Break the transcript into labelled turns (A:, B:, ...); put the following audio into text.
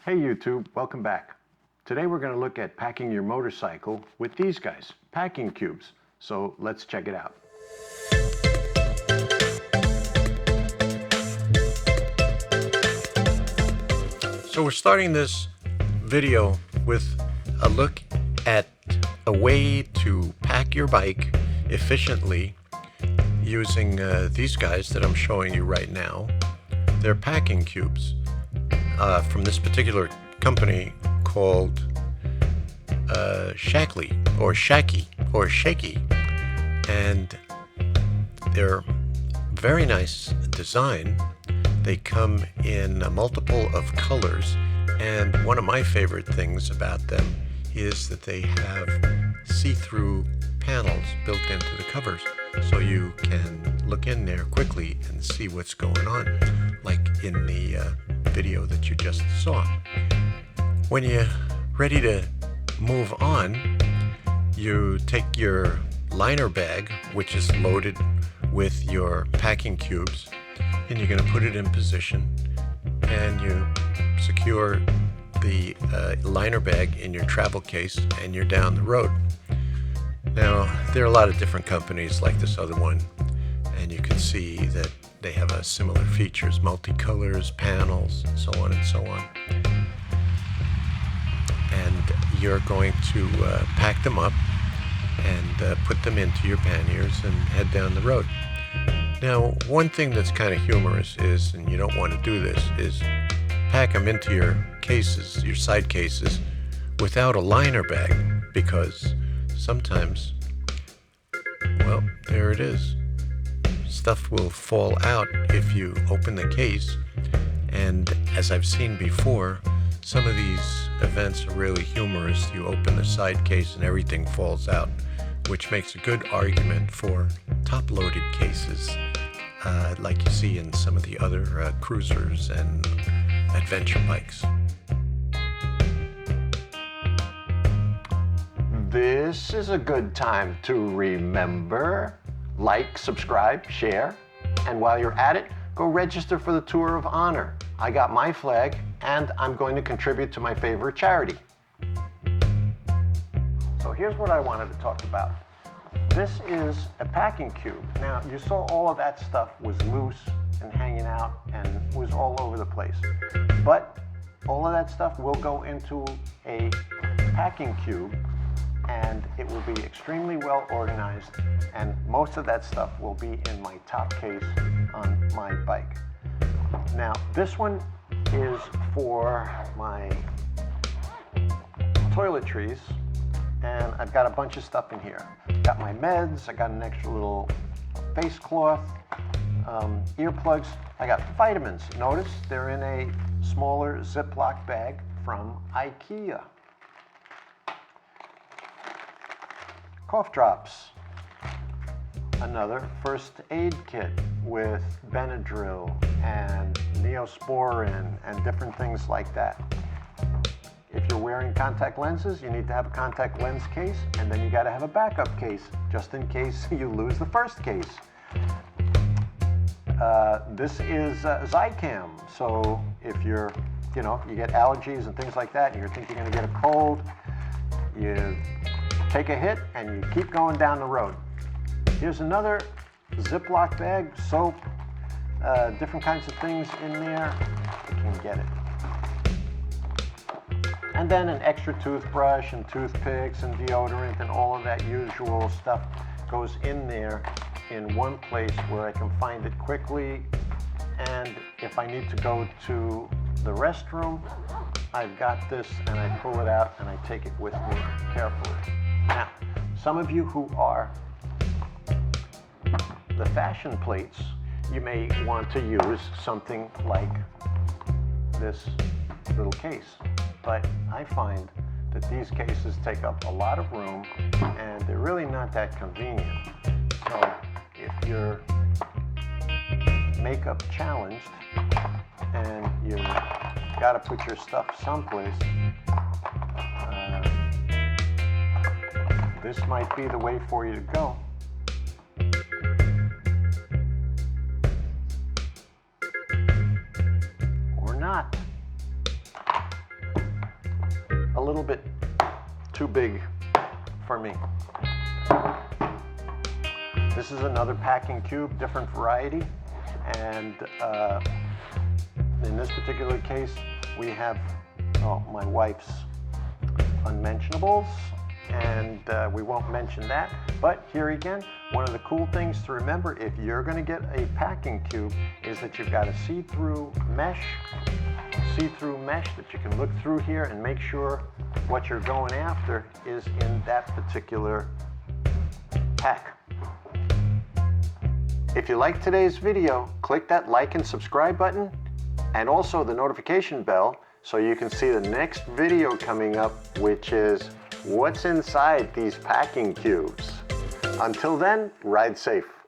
A: Hey YouTube, welcome back. Today we're going to look at packing your motorcycle with these guys, packing cubes. So let's check it out.
B: So we're starting this video with a look at a way to pack your bike efficiently using these guys that I'm showing you right now. They're packing cubes from this particular company called Shacky, and they're very nice design. They come in a multiple of colors, and one of my favorite things about them is that they have see-through panels built into the covers, so you can look in there quickly and see what's going on, like in the video that you just saw. When you're ready to move on, you take your liner bag, which is loaded with your packing cubes, and you're going to put it in position, and you secure the liner bag in your travel case, and you're down the road. Now, there are a lot of different companies like this other one, and you can see that they have similar features, multicolors, panels, so on and so on. And you're going to pack them up and put them into your panniers and head down the road. Now, one thing that's kind of humorous is, and you don't want to do this, is pack them into your cases, your side cases, without a liner bag, because sometimes, well, there it is. Stuff will fall out if you open the case, and as I've seen before, some of these events are really humorous. You open the side case and everything falls out, which makes a good argument for top-loaded cases, like you see in some of the other cruisers and adventure bikes.
A: This is a good time to remember, like, subscribe, share, and while you're at it, go register for the Tour of Honor. I got my flag, and I'm going to contribute to my favorite charity. So here's what I wanted to talk about. This is a packing cube. Now, you saw all of that stuff was loose and hanging out and was all over the place. But all of that stuff will go into a packing cube, and it will be extremely well organized, and most of that stuff will be in my top case on my bike. Now, this one is for my toiletries, and I've got a bunch of stuff in here. Got my meds, I got an extra little face cloth, earplugs, I got vitamins. Notice they're in a smaller Ziploc bag from IKEA. Cough drops, another first aid kit with Benadryl and Neosporin and different things like that. If you're wearing contact lenses, you need to have a contact lens case, and then you got to have a backup case just in case you lose the first case. This is Zicam, so if you get allergies and things like that, and you think you're going to get a cold, you take a hit and you keep going down the road. Here's another Ziploc bag, soap, different kinds of things in there. You can get it. And then an extra toothbrush and toothpicks and deodorant and all of that usual stuff goes in there in one place where I can find it quickly. And if I need to go to the restroom, I've got this and I pull it out and I take it with me carefully. Now, some of you who are the fashion plates, you may want to use something like this little case. But I find that these cases take up a lot of room and they're really not that convenient. So if you're makeup challenged and you got to put your stuff someplace, this might be the way for you to go. Or not. a little bit too big for me. This is another packing cube, different variety, and in this particular case we have my wife's unmentionables, and we won't mention that. But here again, one of the cool things to remember if you're going to get a packing cube is that you've got a see-through mesh that you can look through here and make sure what you're going after is in that particular pack. If you like today's video, click that like and subscribe button and also the notification bell so you can see the next video coming up, which is what's inside these packing cubes. Until then, ride safe.